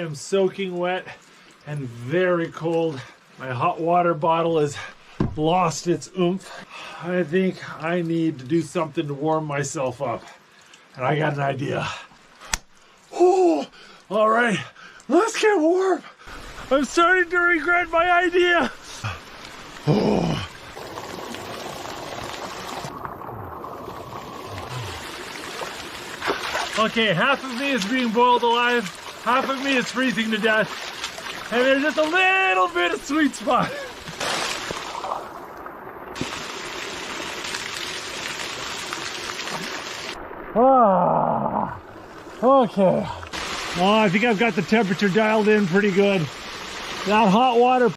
am soaking wet and very cold. My hot water bottle has lost its oomph. I think I need to do something to warm myself up. And I got an idea. Oh, all right, let's get warm. I'm starting to regret my idea. Oh. Okay, half of me is being boiled alive, half of me is freezing to death, and there's just a little bit of sweet spot. Ah, okay. Oh, I think I've got the temperature dialed in pretty good. That hot water